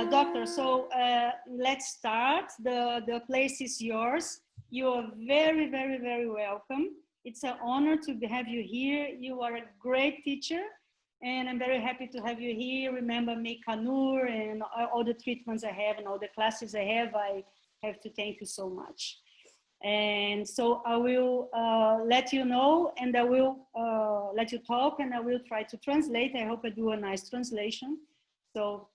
Doctor, so let's start. The place is yours. You are very, very, very welcome. It's an honor to have you here. You are a great teacher, and I'm very happy to have you here. Remember me, Kanur, and all the treatments I have and all the classes I have to thank you so much. And so I will let you know, and I will let you talk, and I will try to translate. I hope I do a nice translation. So,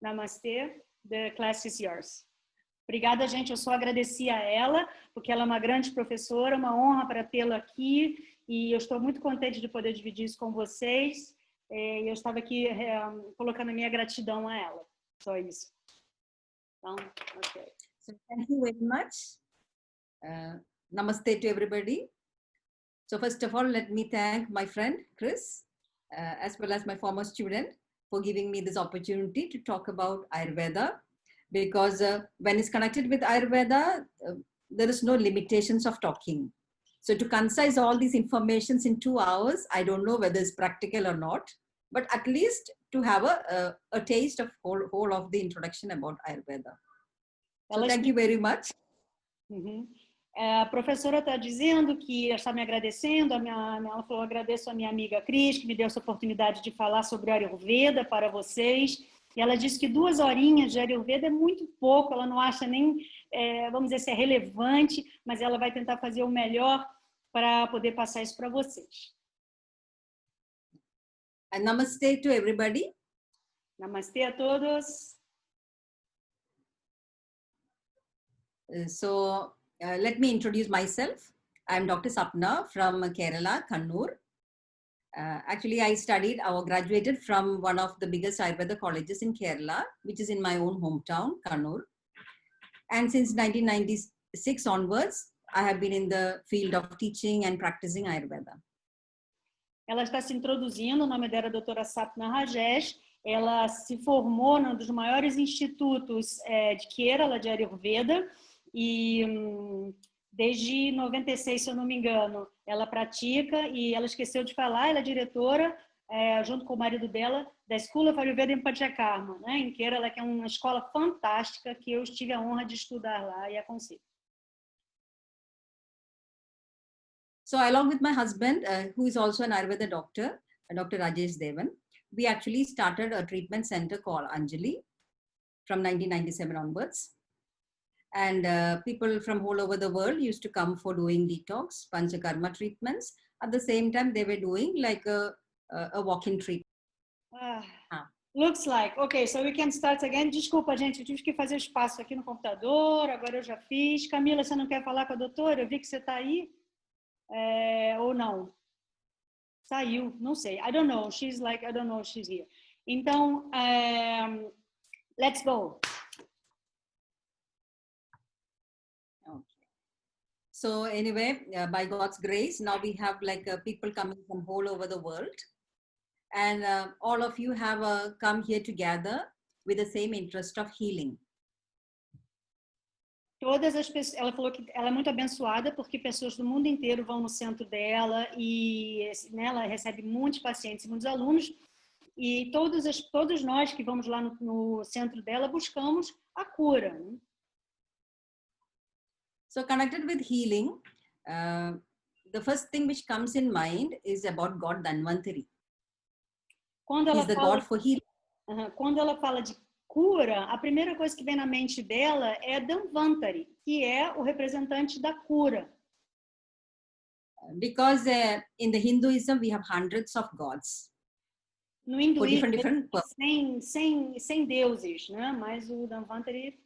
namaste, the class is yours. Obrigada, gente. Eu só agradeci a ela, porque ela é uma grande professora, uma honra para tê-la aqui, e eu estou muito contente de poder dividir isso com vocês. Eu estava aqui colocando a minha gratidão a ela. Só isso. Então, ok. So, thank you very much. Namaste to everybody. So first of all, let me thank my friend Chris, as well as my former student, for giving me this opportunity to talk about Ayurveda. Because when it's connected with Ayurveda, there is no limitations of talking. So to concise all these informations in 2 hours, I don't know whether it's practical or not, but at least to have a taste of whole of the introduction about Ayurveda. So thank you very much. A professora está dizendo que está me agradecendo, ela falou, agradeço a minha amiga Cris, que me deu essa oportunidade de falar sobre Ayurveda para vocês. E ela disse que 2 horinhas de Ayurveda é muito pouco, ela não acha nem, vamos dizer, se é relevante, mas ela vai tentar fazer o melhor para poder passar isso para vocês. And namaste to everybody. Namastê a todos. Let me introduce myself. I'm Dr. Sapna from Kerala, Kannur. Actually, I studied or graduated from one of the biggest Ayurveda colleges in Kerala, which is in my own hometown, Kannur. And since 1996 onwards, I have been in the field of teaching and practicing Ayurveda. Ela está se introduzindo, o nome dela é doutora Sapna Rajesh. Ela se formou num dos maiores institutos de Kerala, de Ayurveda, e desde 96, se eu não me engano, ela pratica, e ela esqueceu de falar, ela é diretora, junto com o marido dela, da School of Ayurveda em Panchakarma, né, em Kerala, que é uma escola fantástica, que eu tive a honra de estudar lá e aconselho. So along with my husband, who is also an Ayurveda doctor, Dr. Rajesh Devan, we actually started a treatment center called Anjali from 1997 onwards. And people from all over the world used to come for doing detox, Panchakarma treatments. At the same time, they were doing like a walk-in treatment. Looks like. Okay, so we can start again. Desculpa, gente, eu tive que fazer espaço aqui no computador, agora eu já fiz. Camila, você não quer falar com a doutora? Eu vi que você está aí. Ou não? Saiu, não sei. I don't know. She's like, I don't know if she's here. Então, let's go. So anyway, by God's grace, now we have like people coming from all over the world. And all of you have come here together with the same interest of healing. Todas as pessoas, ela falou que ela é muito abençoada porque pessoas do mundo inteiro vão no centro dela e, né, ela recebe muitos pacientes, muitos alunos, e todos nós que vamos lá no centro dela buscamos a cura, né? So connected with healing, the first thing which comes in mind is about God Dhanvantari. He's the God for healing. Quando ela fala de cura, a primeira coisa que vem na mente dela é Dhanvantari, que é o representante da cura. Because in the Hinduism we have hundreds of gods. No hinduísmo, sem deuses, né? Mas o Dhanvantari.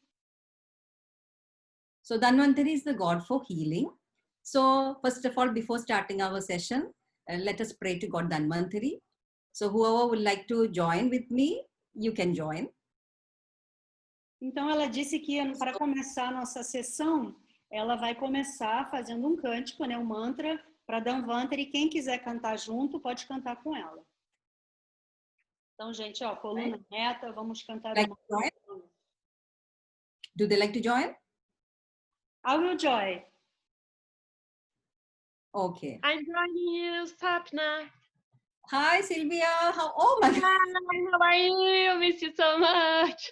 So Dhanvantari is the God for healing. So first of all, before starting our session, let us pray to God Dhanvantari. So whoever would like to join with me, you can join. Então ela disse que para começar a nossa sessão, ela vai começar fazendo um cântico, né, um mantra para Dhanvantari. Quem quiser cantar junto, pode cantar com ela. Então, gente, ó, coluna reta, vamos cantar uma. Do they like to join? I will join. Okay. I'm joining you, Sapna. Hi, Sylvia. Oh my God. Hi, how are you? I miss you so much.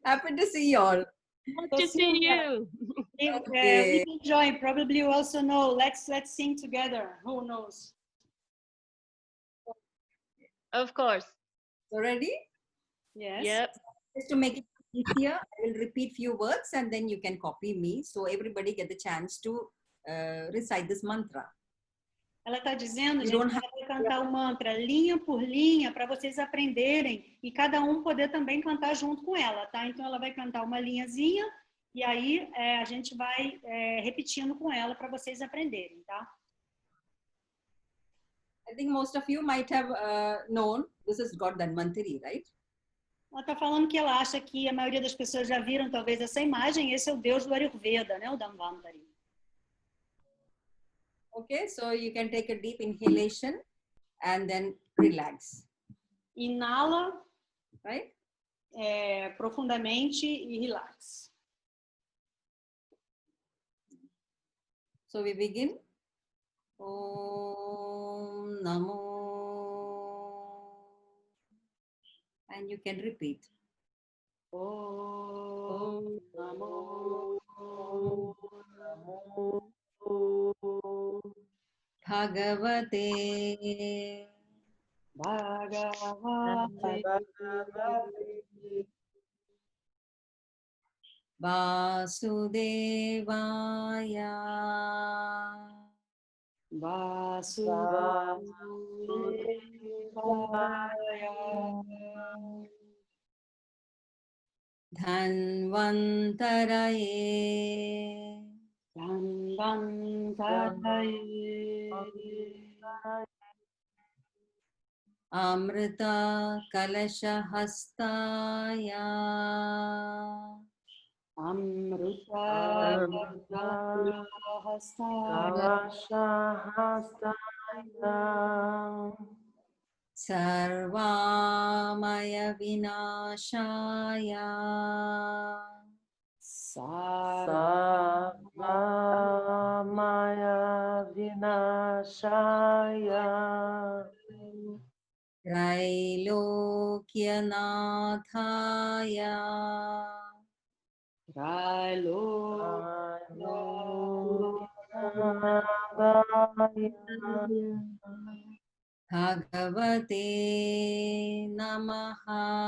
Happy to see you all. Good So to see Silvia, you. we can join. Probably you also know. Let's sing together. Who knows? Of course. So ready? Yes. Yep. Just to make it easier, I will repeat few words and then you can copy me. So everybody get the chance to recite this mantra. Ela está dizendo, You gente, don't que have- ela vai cantar o mantra linha por linha para vocês aprenderem e cada um poder também cantar junto com ela, tá? Então ela vai cantar uma linhazinha e aí a gente vai repetindo com ela para vocês aprenderem, tá? I think most of you might have known this is God Dhanvantari, right? Ela está falando que ela acha que a maioria das pessoas já viram talvez essa imagem. Esse é o deus do Ayurveda, né? O Dhanvantari. Okay, so you can take a deep inhalation and then relax, Inala right? profundamente e relax. So we begin. Om Namo. And you can repeat. Om Namo Bhagavate Bhagavate Vasudevaya Vasudevaya Dhanvantaraye Dhanvantaraye Amrita Kalashahastaya Amruta Sarvamaya Vinashaya Sarvamaya Vinashaya Trailokyanataya Bhagavate Namaha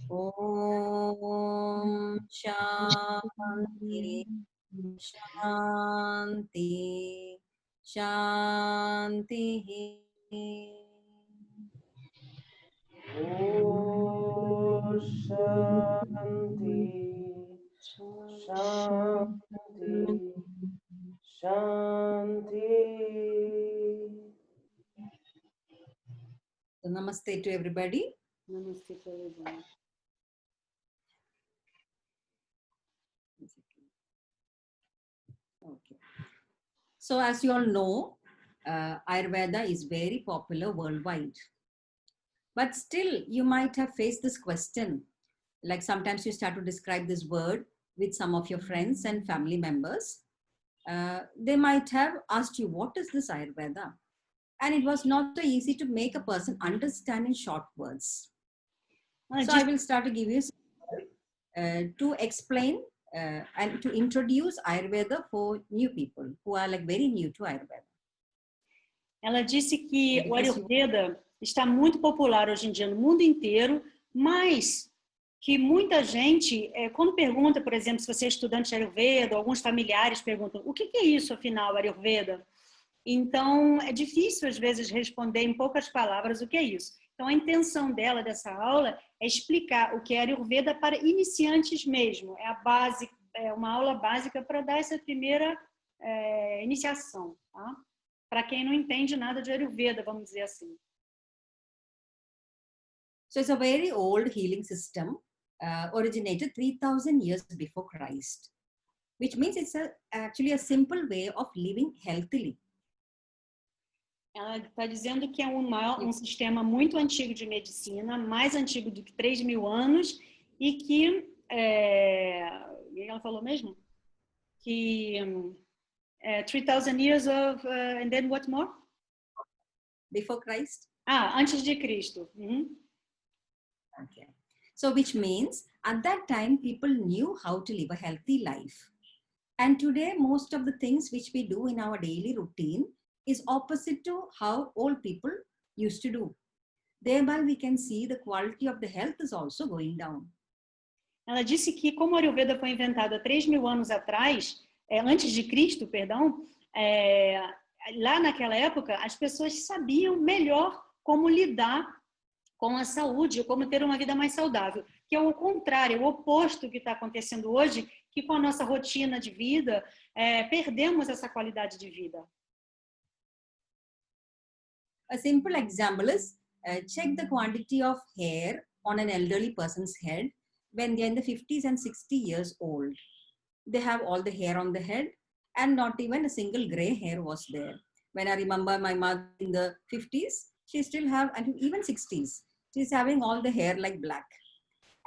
Om Shanti Shanti Shanti Om Shanti Shanti Shanti. So namaste to everybody. Namaste to everyone. Okay. So as you all know, Ayurveda is very popular worldwide. But still, you might have faced this question. Like sometimes you start to describe this word with some of your friends and family members. They might have asked you, what is this Ayurveda? And it was not so easy to make a person understand in short words. So I will start to give you to explain and to introduce Ayurveda for new people who are like very new to Ayurveda. Ela disse que o Ayurveda está muito popular hoje em dia no mundo inteiro, mas que muita gente, quando pergunta, por exemplo, se você é estudante de Ayurveda, alguns familiares perguntam, o que é isso, afinal, Ayurveda? Então, é difícil, às vezes, responder em poucas palavras o que é isso. Então, a intenção dela, dessa aula, é explicar o que é Ayurveda para iniciantes mesmo. É a base, é uma aula básica para dar essa primeira iniciação, tá? Para quem não entende nada de Ayurveda, vamos dizer assim. So it's a very old healing system, originated 3,000 years before Christ, which means it's actually a simple way of living healthily. Ela está dizendo que é um sistema muito antigo de medicina, mais antigo do que 3.000 anos, e que, o que ela falou mesmo? Que 3,000 years of, and then what more? Before Christ. Antes de Cristo. Okay. So which means at that time, people knew how to live a healthy life. And today, most of the things which we do in our daily routine is opposite to how old people used to do. Thereby, we can see the quality of the health is also going down. Ela disse que como o Ayurveda foi inventado há 3.000 anos atrás, antes de Cristo, perdão, lá naquela época, as pessoas sabiam melhor como lidar com a saúde, como ter uma vida mais saudável, que é o contrário, o oposto que está acontecendo hoje, que com a nossa rotina de vida, perdemos essa qualidade de vida. A simple example is, check the quantity of hair on an elderly person's head when they're in the 50s and 60 years old. They have all the hair on the head and not even a single gray hair was there. When I remember my mother in the 50s, she still have, and even 60s, she's having all the hair like black.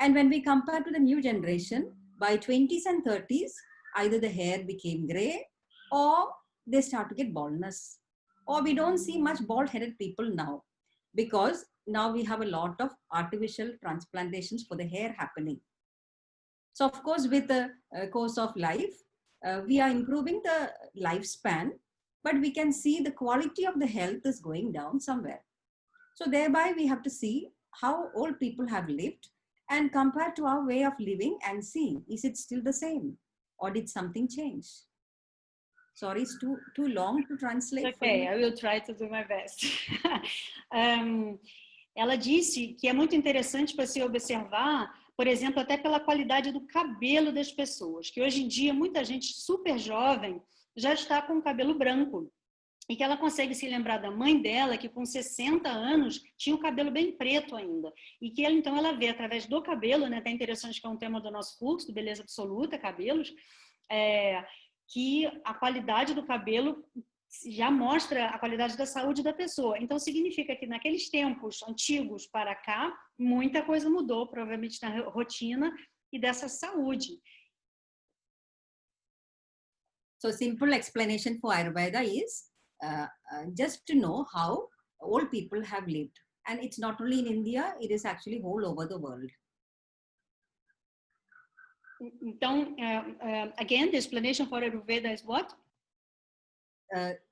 And when we compare to the new generation, by 20s and 30s, either the hair became gray or they start to get baldness. Or we don't see much bald-headed people now because now we have a lot of artificial transplantations for the hair happening. So of course, with the course of life, we are improving the lifespan, but we can see the quality of the health is going down somewhere. So thereby we have to see how old people have lived and compare to our way of living and see, is it still the same or did something change? Sorry, it's too long to translate. Okay, I will try to do my best. Ela disse que é muito interessante para se observar, por exemplo, até pela qualidade do cabelo das pessoas, que hoje em dia muita gente super jovem já está com o cabelo branco. E que ela consegue se lembrar da mãe dela, que com 60 anos tinha o cabelo bem preto ainda. E que então ela vê através do cabelo, né, até interessante que é um tema do nosso curso, do Beleza Absoluta, cabelos, que a qualidade do cabelo já mostra a qualidade da saúde da pessoa. Então significa que naqueles tempos antigos para cá, muita coisa mudou, provavelmente na rotina e dessa saúde. So simple explanation for Ayurveda is just to know how old people have lived. And it's not only in India, it is actually all over the world. Então, again, the explanation for Ayurveda is what?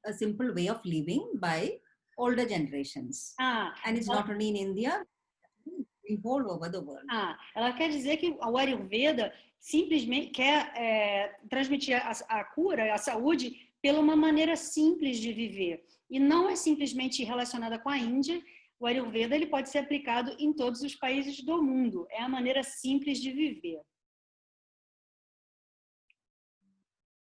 A simple way of living by older generations. And it's not only in India, it's all over the world. Ela quer dizer que o Ayurveda simplesmente quer transmitir a cura, a saúde, pela uma maneira simples de viver. E não é simplesmente relacionada com a Índia. O Ayurveda ele pode ser aplicado em todos os países do mundo. É a maneira simples de viver.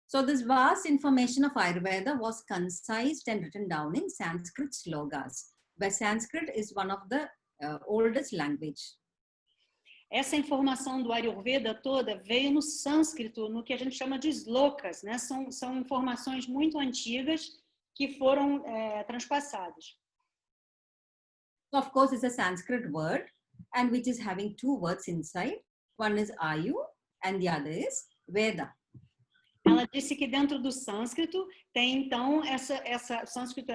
So this vast information of Ayurveda was concised and written down in Sanskrit slokas, where Sanskrit is one of the oldest language. Essa informação do Ayurveda toda veio no sânscrito, no que a gente chama de slokas, né? São informações muito antigas que foram transpassadas. So of course, it's a Sanskrit word, and which is having two words inside. One is Ayu, and the other is Veda. Ela disse que dentro do sânscrito tem então sânscrito,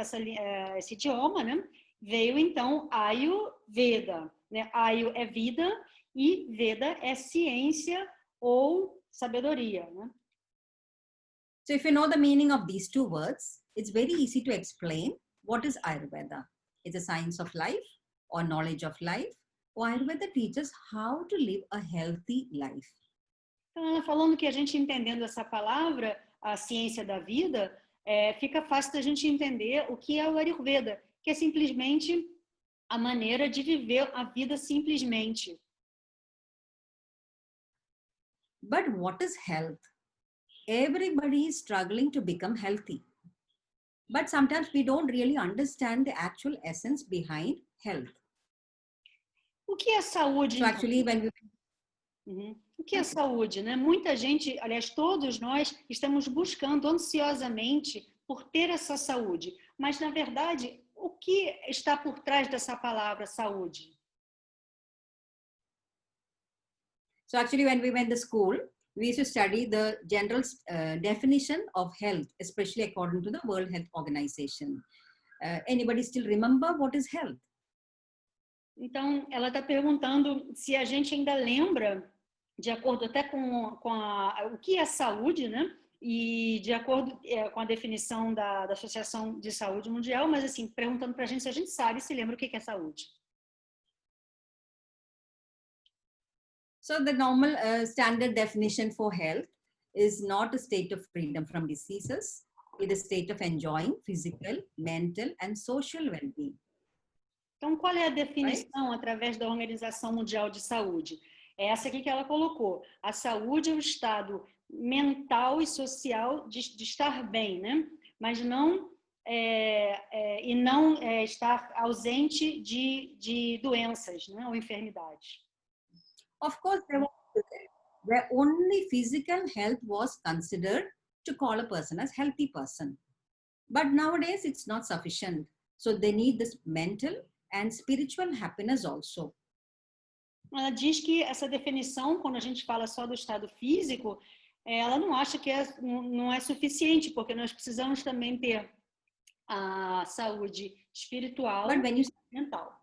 esse idioma, né? Veio então Ayurveda, né? Ayu é vida e Veda é ciência ou sabedoria, né? So if you know the meaning of these two words, it's very easy to explain what is Ayurveda. It's a science of life or knowledge of life. Or Ayurveda teaches how to live a healthy life. Então, ela falando que a gente entendendo essa palavra, a ciência da vida, fica fácil da gente entender o que é o Ayurveda, que é simplesmente a maneira de viver a vida simplesmente. But what is health? Everybody is struggling to become healthy. But sometimes we don't really understand the actual essence behind health. O que é saúde? So actually, when we... O que é saúde, né? Muita gente, aliás, todos nós estamos buscando ansiosamente por ter essa saúde. Mas, na verdade, o que está por trás dessa palavra saúde? So actually, when we went to school, we used to study the general definition of health, especially according to the World Health Organization. Anybody still remember what is health? Então, ela está perguntando se a gente ainda lembra, de acordo até com o que é saúde, né? E de acordo com a definição da Associação de Saúde Mundial, mas assim, perguntando para a gente se a gente sabe, se lembra o que é saúde. So the normal standard definition for health is not a state of freedom from diseases. It is a state of enjoying physical, mental, and social well-being. Então, qual é a definição através da Organização Mundial de Saúde? É essa aqui que ela colocou. A saúde é o estado mental e social de estar bem, né? Mas não estar ausente de doenças, né? Ou enfermidades. Of course, where only physical health was considered to call a person as healthy person. But nowadays, it's not sufficient. So they need this mental and spiritual happiness also. Ela diz que essa definição, quando a gente fala só do estado físico, ela não acha que não é suficiente, porque nós precisamos também ter a saúde espiritual e mental.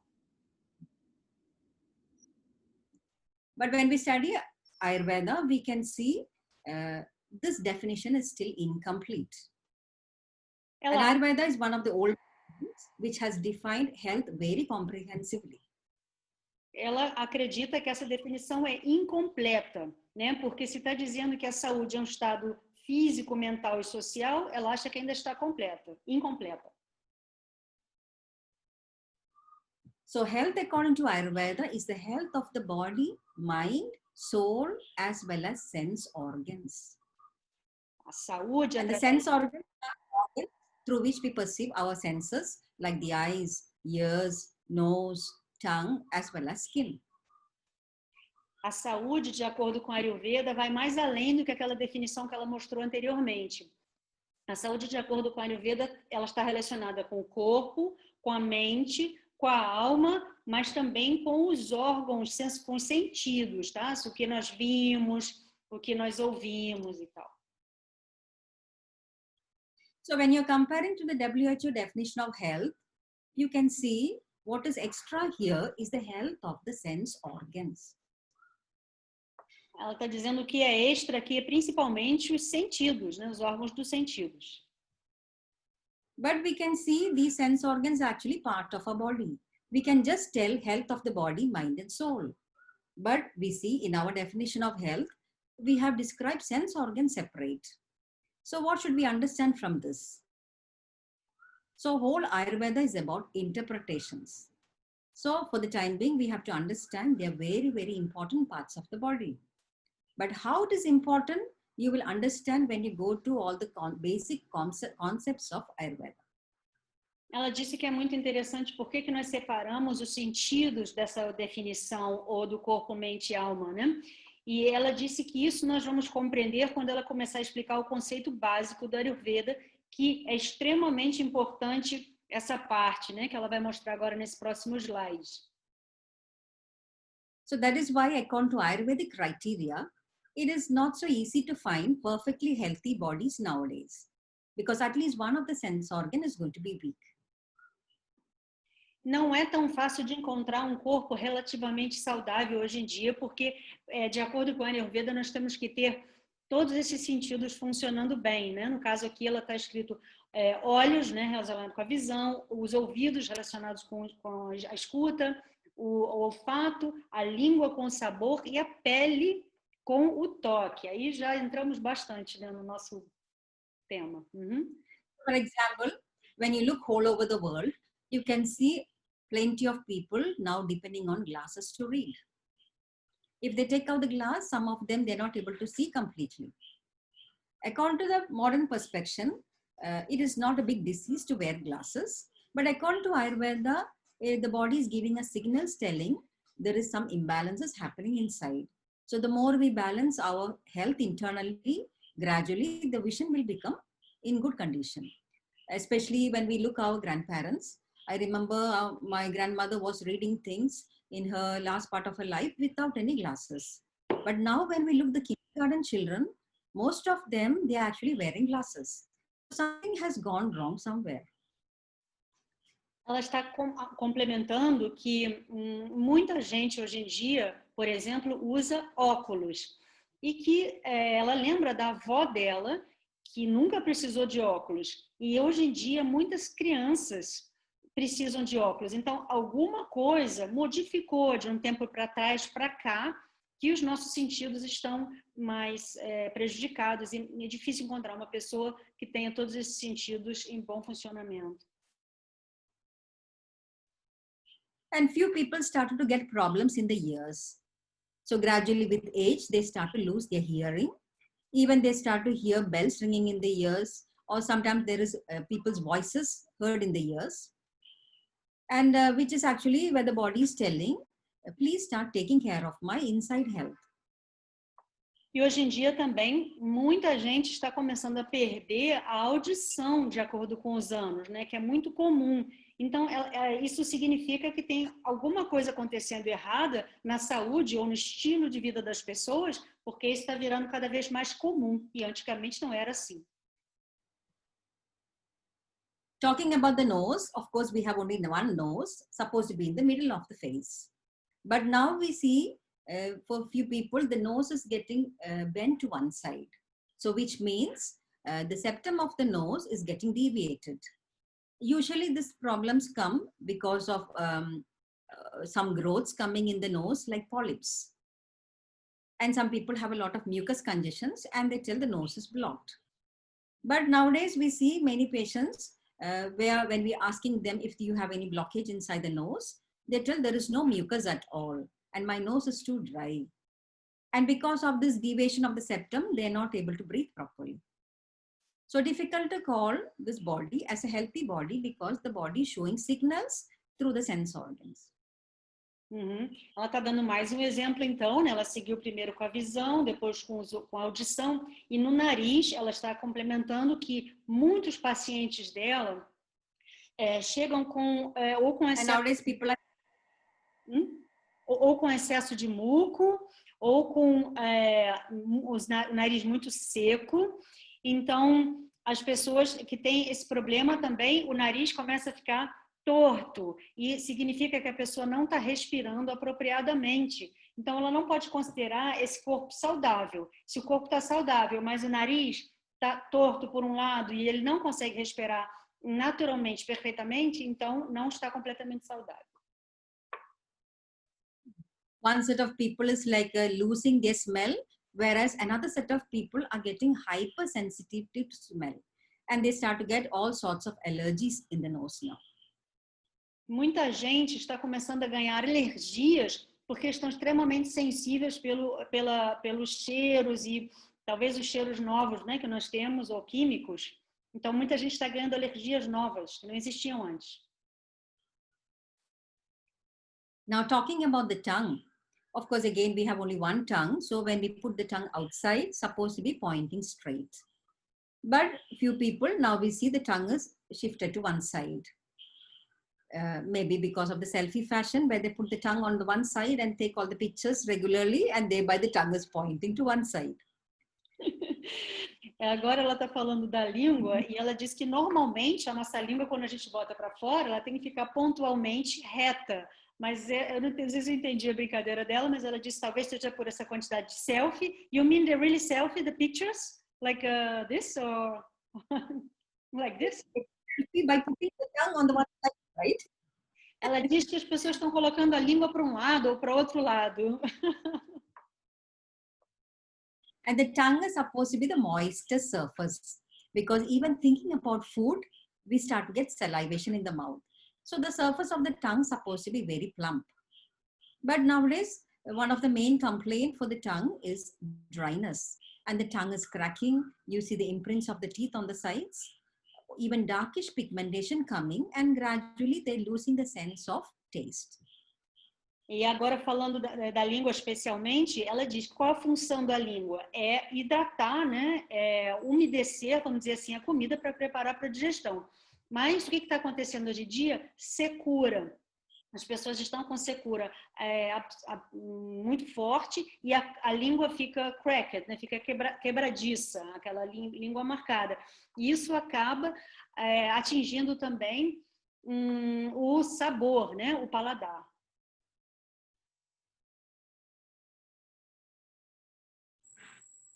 But when we study Ayurveda, we can see this definition is still incomplete. And Ayurveda is one of the old which has defined health very comprehensively. Ela acredita que essa definição é incompleta, né? Porque se está dizendo que a saúde é um estado físico, mental e social, ela acha que ainda está incompleta. So health according to Ayurveda is the health of the body, mind, soul, as well as sense organs. A saúde and the sense organs are through which we perceive our senses, like the eyes, ears, nose, tongue, as well as skin. A saúde, de acordo com a Ayurveda, vai mais além do que aquela definição que ela mostrou anteriormente. A saúde, de acordo com a Ayurveda, ela está relacionada com o corpo, com a mente, com a alma, mas também com os órgãos, com os sentidos, tá? O que nós vimos, o que nós ouvimos e tal. So when you're comparing to the WHO definition of health, you can see what is extra here is the health of the sense organs. Ela está dizendo que é extra aqui, principalmente os sentidos, né? Os órgãos dos sentidos. But we can see these sense organs are actually part of our body. We can just tell health of the body, mind and soul. But we see in our definition of health, we have described sense organs separate. So what should we understand from this? So whole Ayurveda is about interpretations. So for the time being, we have to understand they are very, very important parts of the body. But how it is important, you will understand when you go to all the basic concepts of Ayurveda. Ela disse que é muito interessante porque que nós separamos os sentidos dessa definição ou do corpo, mente e alma, né? E ela disse que isso nós vamos compreender quando ela começar a explicar o conceito básico do Ayurveda, que é extremamente importante essa parte, né? Que ela vai mostrar agora nesse próximo slide. So that is why, according to Ayurvedic criteria, it is not so easy to find perfectly healthy bodies nowadays, because at least one of the sense organ is going to be weak. Não é tão fácil de encontrar um corpo relativamente saudável hoje em dia, porque, de acordo com a Ayurveda, nós temos que ter todos esses sentidos funcionando bem, né? No caso aqui, ela está escrito olhos, né, relacionado com a visão, os ouvidos relacionados com a escuta, o olfato, a língua com o sabor e a pele com o toque. Aí já entramos bastante, né, no nosso tema. For example, when you look all over the world, you can see plenty of people now depending on glasses to read. If they take out the glass, some of them, they're not able to see completely. According to the modern perspective, it is not a big disease to wear glasses. But according to Ayurveda, the body is giving us signals telling there is some imbalances happening inside. So the more we balance our health internally, gradually the vision will become in good condition. Especially when we look our grandparents. I remember my grandmother was reading things in her last part of her life without any glasses. But now when we look the kids kindergarten children, most of them, they are actually wearing glasses. Something has gone wrong somewhere. Ela está complementando que muita gente hoje em dia, por exemplo, usa óculos. E que ela lembra da avó dela, que nunca precisou de óculos. E hoje em dia, muitas crianças precisam de óculos. Então, alguma coisa modificou de um tempo para trás para cá, que os nossos sentidos estão mais prejudicados. E é difícil encontrar uma pessoa que tenha todos esses sentidos em bom funcionamento. And few people started to get problems in the ears. So gradually with age, they start to lose their hearing. Even they start to hear bells ringing in the ears, or sometimes there is people's voices heard in the ears. And which is actually where the body is telling, please start taking care of my inside health. E hoje em dia também, muita gente está começando a perder a audição de acordo com os anos, né? Que é muito comum. Então, isso significa que tem alguma coisa acontecendo errada na saúde ou no estilo de vida das pessoas, porque isso está virando cada vez mais comum. E antigamente não era assim. Talking about the nose, of course, we have only one nose, supposed to be in the middle of the face. But now we see, for few people, the nose is getting bent to one side. So which means the septum of the nose is getting deviated. Usually these problems come because of some growths coming in the nose like polyps. And some people have a lot of mucus congestions and they tell the nose is blocked. But nowadays we see many patients where when we're asking them if you have any blockage inside the nose, they tell there is no mucus at all and my nose is too dry. And because of this deviation of the septum, they're not able to breathe properly. So difficult to call this body as a healthy body because the body is showing signals through the sense organs. Ela está dando mais um exemplo, então, né? Ela seguiu primeiro com a visão, depois com a audição, e no nariz ela está complementando que muitos pacientes dela chegam com ou com excesso, ou com excesso de muco, ou com o nariz muito seco. Então, as pessoas que têm esse problema também, o nariz começa a ficar torto e significa que a pessoa não está respirando apropriadamente. Então, ela não pode considerar esse corpo saudável. Se o corpo está saudável, mas o nariz está torto por um lado e ele não consegue respirar naturalmente, perfeitamente, então não está completamente saudável. One set of people is like losing their smell, whereas another set of people are getting hypersensitive to smell. And they start to get all sorts of allergies in the nose now. Muita gente está começando a ganhar alergias porque estão extremamente sensíveis pelos cheiros e talvez os cheiros novos, né, que nós temos, ou químicos. Então, muita gente está ganhando alergias novas que não existiam antes. Now, talking about the tongue, of course, again, we have only one tongue. So when we put the tongue outside, supposed to be pointing straight. But few people, now we see the tongue is shifted to one side. Maybe because of the selfie fashion, where they put the tongue on the one side and take all the pictures regularly, and thereby the tongue is pointing to one side. Agora ela está falando da língua e ela diz que normalmente a nossa língua, quando a gente bota para fora, ela tem que ficar pontualmente reta. Mas eu não sei se eu entendi a brincadeira dela, mas ela disse talvez seja por essa quantidade de selfie. You mean the really selfie, the pictures? Like this or like this? By putting the tongue on the one side, right? Ela diz que as pessoas estão colocando a língua para um lado ou para outro lado. And the tongue is supposed to be the moistest surface because even thinking about food, we start to get salivation in the mouth. So the surface of the tongue is supposed to be very plump. But nowadays, one of the main complaints for the tongue is dryness. And the tongue is cracking. You see the imprints of the teeth on the sides. Even darkish pigmentation coming, and gradually they're losing the sense of taste. E agora falando da língua especialmente, ela diz que qual a função da língua? É hidratar, né? Umedecer, vamos dizer assim, a comida para preparar para a digestão. Mas o que está acontecendo hoje em dia? Secura. As pessoas estão com secura muito forte e a língua fica cracked, né? Fica quebradiça, aquela língua marcada. E isso acaba atingindo também o sabor, né? O paladar.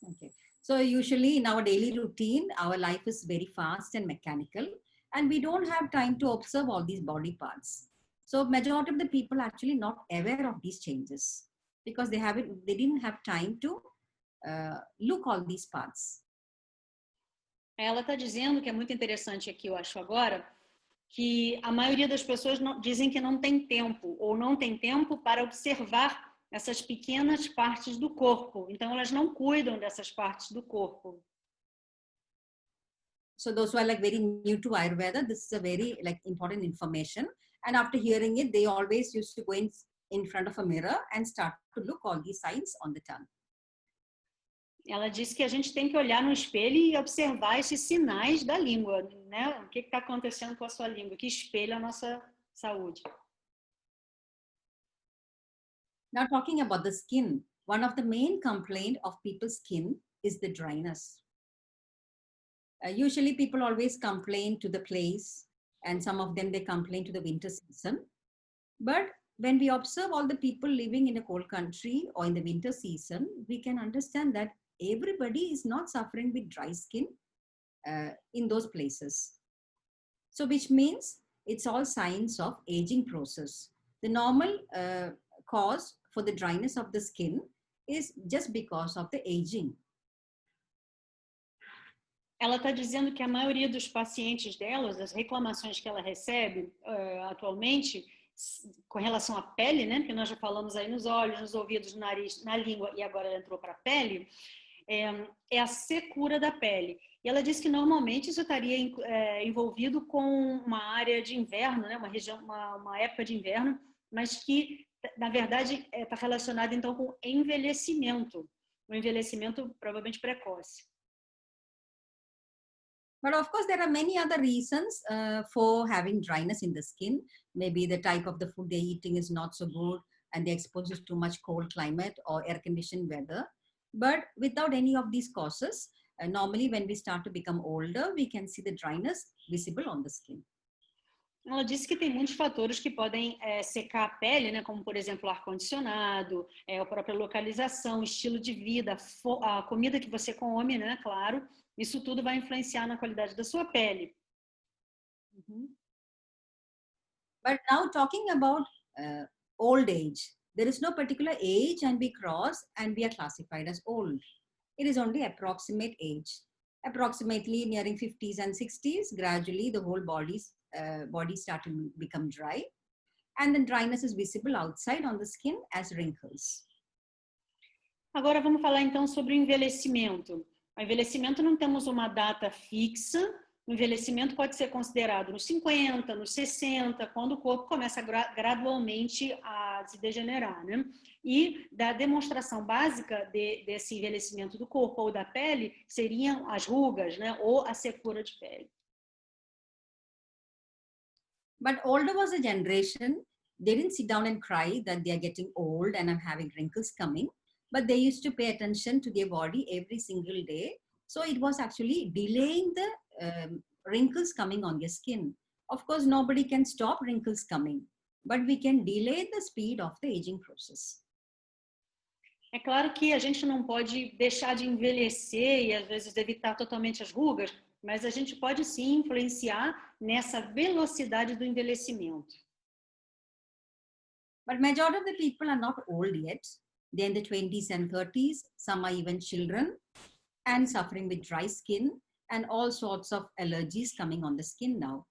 Okay. So usually in our daily routine, our life is very fast and mechanical, and we don't have time to observe all these body parts. So majority of the people are actually not aware of these changes because they didn't have time to look all these parts. Ela está dizendo que é muito interessante aqui, eu acho agora, que a maioria das pessoas dizem que não tem tempo ou não tem tempo para observar essas pequenas partes do corpo. Então, elas não cuidam dessas partes do corpo. So those who are like very new to Ayurveda, this is a very like important information. And after hearing it, they always used to go in front of a mirror and start to look all these signs on the tongue. Ela disse que a gente tem que olhar no espelho e observar esses sinais da língua, né? O que está acontecendo com a sua língua, que espelha a nossa saúde. Now talking about the skin, one of the main complaints of people's skin is the dryness. Usually people always complain to the place, and some of them they complain to the winter season. But when we observe all the people living in a cold country or in the winter season, we can understand that everybody is not suffering with dry skin in those places. So which means it's all signs of aging process. The normal cause for the dryness of the skin is just because of the aging. Ela está dizendo que a maioria dos pacientes delas, as reclamações que ela recebe atualmente, com relação à pele, né? Porque nós já falamos aí nos olhos, nos ouvidos, no nariz, na língua e agora ela entrou para a pele, é a secura da pele. E ela disse que normalmente isso estaria envolvido com uma área de inverno, né? Uma época de inverno, mas que, na verdade, está relacionado então com envelhecimento, um envelhecimento provavelmente precoce. But of course, there are many other reasons for having dryness in the skin. Maybe the type of the food they're eating is not so good and they're exposed to too much cold climate or air-conditioned weather. But without any of these causes, normally when we start to become older, we can see the dryness visible on the skin. Ela disse que tem muitos fatores que podem secar a pele, né? Como, por exemplo, o ar-condicionado, a própria localização, estilo de vida, a comida que você come, né? Claro. Isso tudo vai influenciar na qualidade da sua pele. But now talking about old age, there is no particular age and we cross and we are classified as old. It is only approximate age. Approximately nearing 50s and 60s, gradually the whole body start to become dry. And then dryness is visible outside on the skin as wrinkles. Agora vamos falar então sobre o envelhecimento. O envelhecimento não temos uma data fixa. O envelhecimento pode ser considerado nos 50, nos 60, quando o corpo começa gradualmente a se degenerar, né? E da demonstração básica desse envelhecimento do corpo ou da pele seriam as rugas, né? Ou a secura de pele. But older was a generation, they didn't sit down and cry that they are getting old and I'm having wrinkles coming. But they used to pay attention to their body every single day. So it was actually delaying the wrinkles coming on their skin. Of course, nobody can stop wrinkles coming, but we can delay the speed of the aging process. É claro que a gente não pode deixar de envelhecer e às vezes evitar totalmente as rugas, mas a gente pode sim influenciar nessa velocidade do envelhecimento. But majority of the people are not old yet. They're in the 20s and 30s. Some are even children and suffering with dry skin and all sorts of allergies coming on the skin now.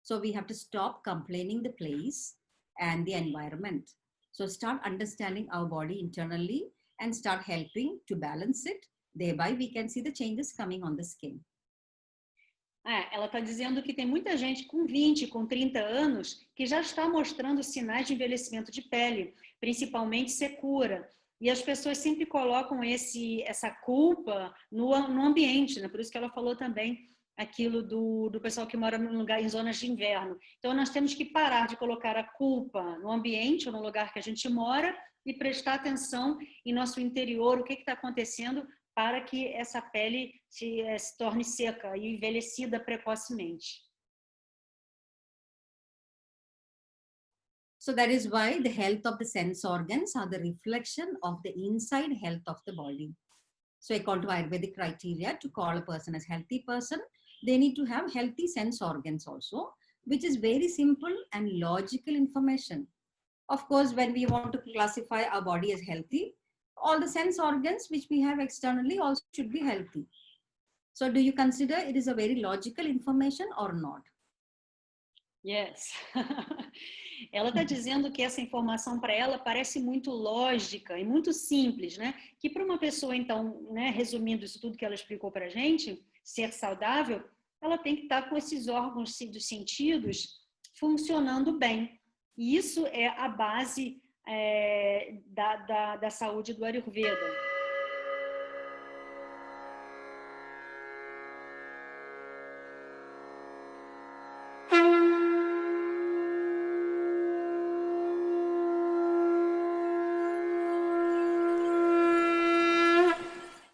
So we have to stop complaining the place and the environment. So start understanding our body internally and start helping to balance it. Thereby we can see the changes coming on the skin. Ela está dizendo que tem muita gente com 20, com 30 anos que já está mostrando sinais de envelhecimento de pele, principalmente secura. E as pessoas sempre colocam essa culpa no ambiente, né? Por isso que ela falou também aquilo do pessoal que mora em zonas de inverno. Então, nós temos que parar de colocar a culpa no ambiente ou no lugar que a gente mora e prestar atenção em nosso interior, o que está acontecendo para que essa pele se torne seca e envelhecida precocemente. So that is why the health of the sense organs are the reflection of the inside health of the body. So according to Ayurvedic criteria, to call a person as healthy person, they need to have healthy sense organs also, which is very simple and logical information. Of course, when we want to classify our body as healthy, all the sense organs which we have externally also should be healthy. So do you consider it is a very logical information or not? Yes. Ela está dizendo que essa informação para ela parece muito lógica e muito simples, né? Que para uma pessoa, então, né, resumindo isso tudo que ela explicou para a gente, ser saudável, ela tem que estar com esses órgãos dos sentidos funcionando bem. E isso é a base da saúde do Ayurveda.